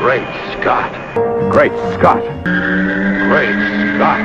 Great Scott. Great Scott. Great Scott.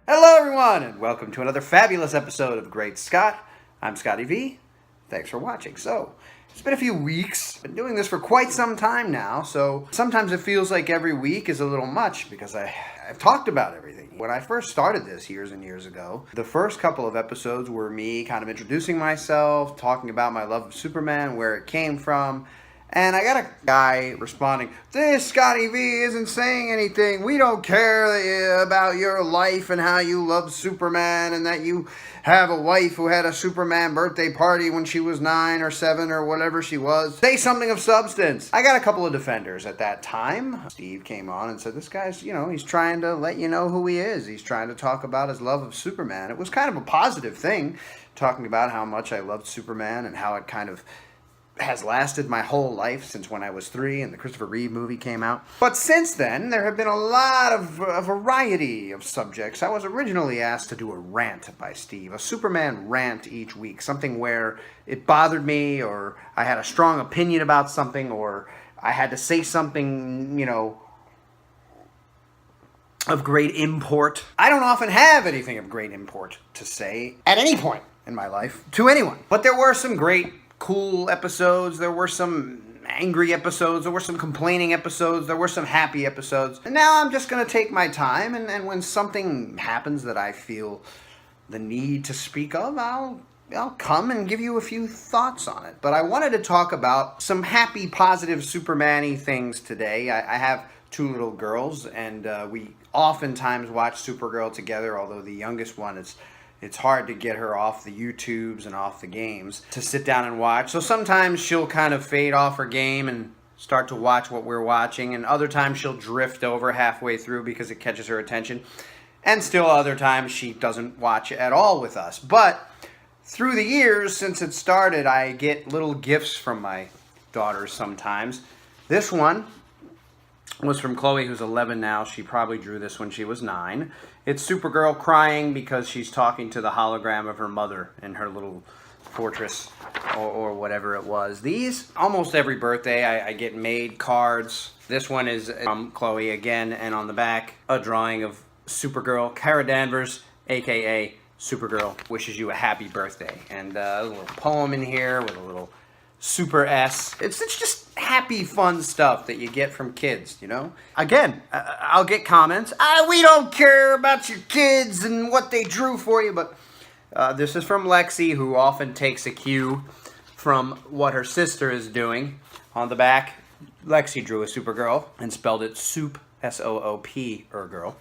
Hello everyone, and welcome to another fabulous episode of Great Scott. I'm Scotty V. Thanks for watching. So, it's been a few weeks. Been doing this for quite some time now, so sometimes it feels like every week is a little much because I've talked about everything. When I first started this years and years ago, the first couple of episodes were me kind of introducing myself, talking about my love of Superman, where it came from, and I got a guy responding, "This Scotty V isn't saying anything. We don't care about your life and how you love Superman and that you have a wife who had a Superman birthday party when she was 9 or 7 or whatever she was. Say something of substance." I got a couple of defenders at that time. Steve came on and said, "This guy's, he's trying to let you know who he is. He's trying to talk about his love of Superman." It was kind of a positive thing, talking about how much I loved Superman and how it kind of has lasted my whole life since when I was 3 and the Christopher Reeve movie came out. But since then, there have been a variety of subjects. I was originally asked to do a rant by Steve, a Superman rant each week, something where it bothered me or I had a strong opinion about something or I had to say something, of great import. I don't often have anything of great import to say at any point in my life to anyone. But there were some great cool episodes, there were some angry episodes, there were some complaining episodes, there were some happy episodes. And now I'm just going to take my time, and when something happens that I feel the need to speak of, I'll come and give you a few thoughts on it. But I wanted to talk about some happy, positive Superman-y things today. I have 2 little girls, and we oftentimes watch Supergirl together, although the youngest one it's hard to get her off the YouTubes and off the games to sit down and watch. So sometimes she'll kind of fade off her game and start to watch what we're watching, and other times she'll drift over halfway through because it catches her attention. And still other times she doesn't watch at all with us. But through the years since it started, I get little gifts from my daughters sometimes. This one was from Chloe, who's 11 now. She probably drew this when she was 9. It's Supergirl crying because she's talking to the hologram of her mother in her little fortress or whatever it was. These, almost every birthday, I get made cards. This one is from Chloe again, and on the back, a drawing of Supergirl. Kara Danvers, a.k.a. Supergirl, wishes you a happy birthday. And a little poem in here with a little Super S. It's just happy, fun stuff that you get from kids, Again, I'll get comments. We don't care about your kids and what they drew for you, but this is from Lexi, who often takes a cue from what her sister is doing. On the back, Lexi drew a Supergirl and spelled it Soup, S-O-O-P, girl.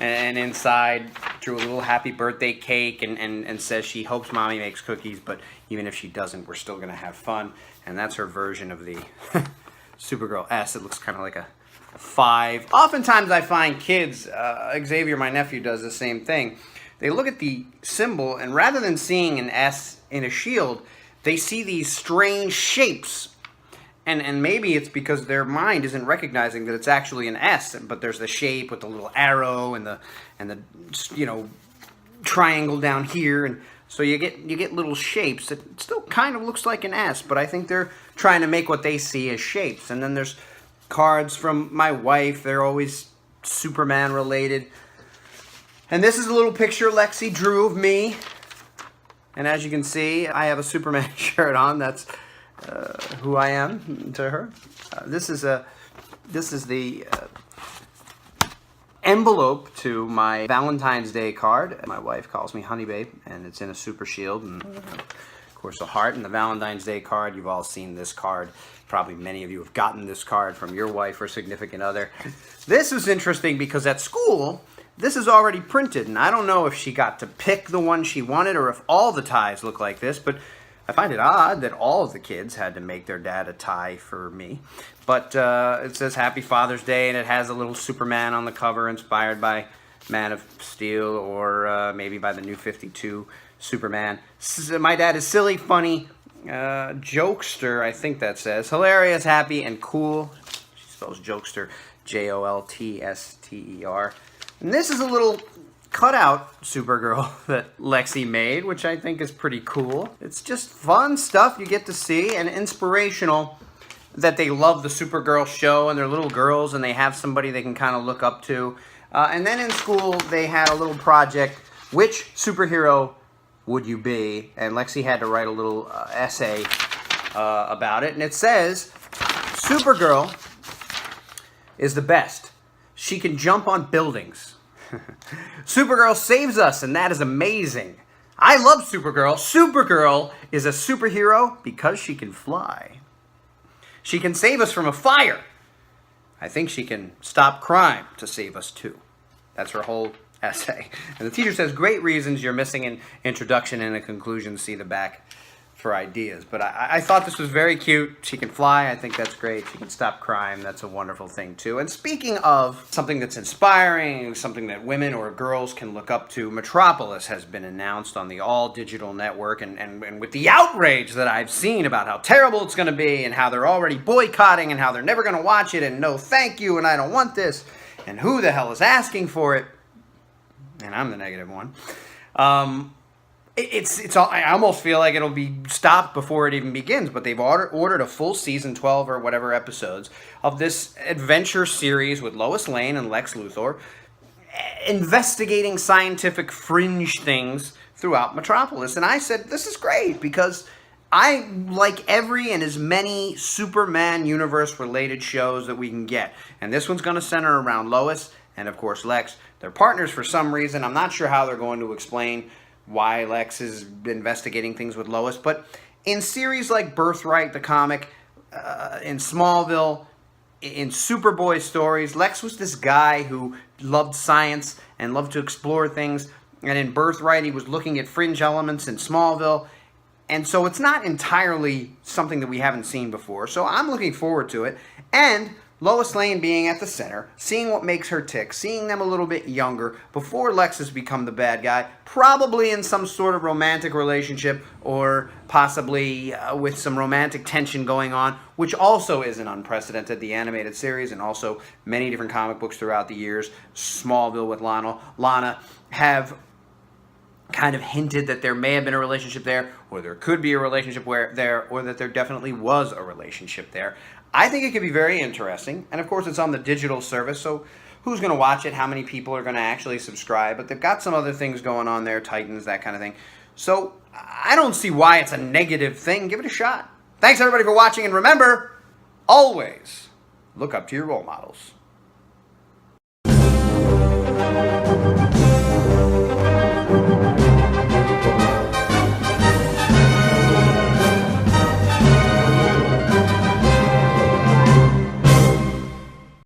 And inside drew a little happy birthday cake and says she hopes Mommy makes cookies, but even if she doesn't, we're still going to have fun. And that's her version of the Supergirl S. It looks kind of like a 5. Oftentimes I find kids, Xavier, my nephew, does the same thing. They look at the symbol, and rather than seeing an S in a shield, they see these strange shapes. And maybe it's because their mind isn't recognizing that it's actually an S, but there's the shape with the little arrow and the triangle down here, and so you get little shapes that still kind of looks like an S, but I think they're trying to make what they see as shapes. And then there's cards from my wife. They're always Superman related. And this is a little picture Lexi drew of me. And as you can see, I have a Superman shirt on. That's who I am to her. This is the envelope to my Valentine's Day card. My wife calls me Honey Babe, and it's in a super shield, and of course a heart. And the Valentine's Day card, you've all seen this card. Probably many of you have gotten this card from your wife or significant other. This is interesting because at school, this is already printed, and I don't know if she got to pick the one she wanted or if all the ties look like this, but I find it odd that all of the kids had to make their dad a tie for me. But it says Happy Father's Day, and it has a little Superman on the cover inspired by Man of Steel or maybe by the New 52 Superman. My dad is silly, funny, jokester, I think that says. Hilarious, happy, and cool. She spells jokester, Joltster. And this is a little cutout Supergirl that Lexi made, which I think is pretty cool. It's just fun stuff you get to see and inspirational that they love the Supergirl show and they're little girls and they have somebody they can kind of look up to. And then in school, they had a little project, which superhero would you be? And Lexi had to write a little essay about it. And it says, Supergirl is the best. She can jump on buildings. Supergirl saves us, and that is amazing. I love Supergirl. Supergirl is a superhero because she can fly. She can save us from a fire. I think she can stop crime to save us too. That's her whole essay. And the teacher says, great reasons. You're missing an introduction and a conclusion. See the back for ideas. But I thought this was very cute. She can fly. I think that's great. She can stop crime. That's a wonderful thing too. And speaking of something that's inspiring, something that women or girls can look up to, Metropolis has been announced on the all-digital network. And with the outrage that I've seen about how terrible it's going to be and how they're already boycotting and how they're never going to watch it and no thank you and I don't want this and who the hell is asking for it, and I'm the negative one, It's all, I almost feel like it'll be stopped before it even begins, but they've ordered a full season, 12 or whatever episodes, of this adventure series with Lois Lane and Lex Luthor, investigating scientific fringe things throughout Metropolis. And I said, this is great, because I like every and as many Superman universe-related shows that we can get. And this one's going to center around Lois and, of course, Lex. They're partners for some reason. I'm not sure how they're going to explain why Lex is investigating things with Lois. But in series like Birthright, the comic, in Smallville, in Superboy stories, Lex was this guy who loved science and loved to explore things. And in Birthright, he was looking at fringe elements in Smallville. And so it's not entirely something that we haven't seen before. So I'm looking forward to it. And Lois Lane being at the center, seeing what makes her tick, seeing them a little bit younger before Lex has become the bad guy, probably in some sort of romantic relationship or possibly with some romantic tension going on, which also isn't unprecedented, the animated series and also many different comic books throughout the years. Smallville with Lana have kind of hinted that there may have been a relationship there, or there could be a relationship there, or that there definitely was a relationship there. I think it could be very interesting, and of course it's on the digital service, so who's going to watch it, how many people are going to actually subscribe, but they've got some other things going on there, Titans, that kind of thing. So I don't see why it's a negative thing. Give it a shot. Thanks everybody for watching, and remember, always look up to your role models.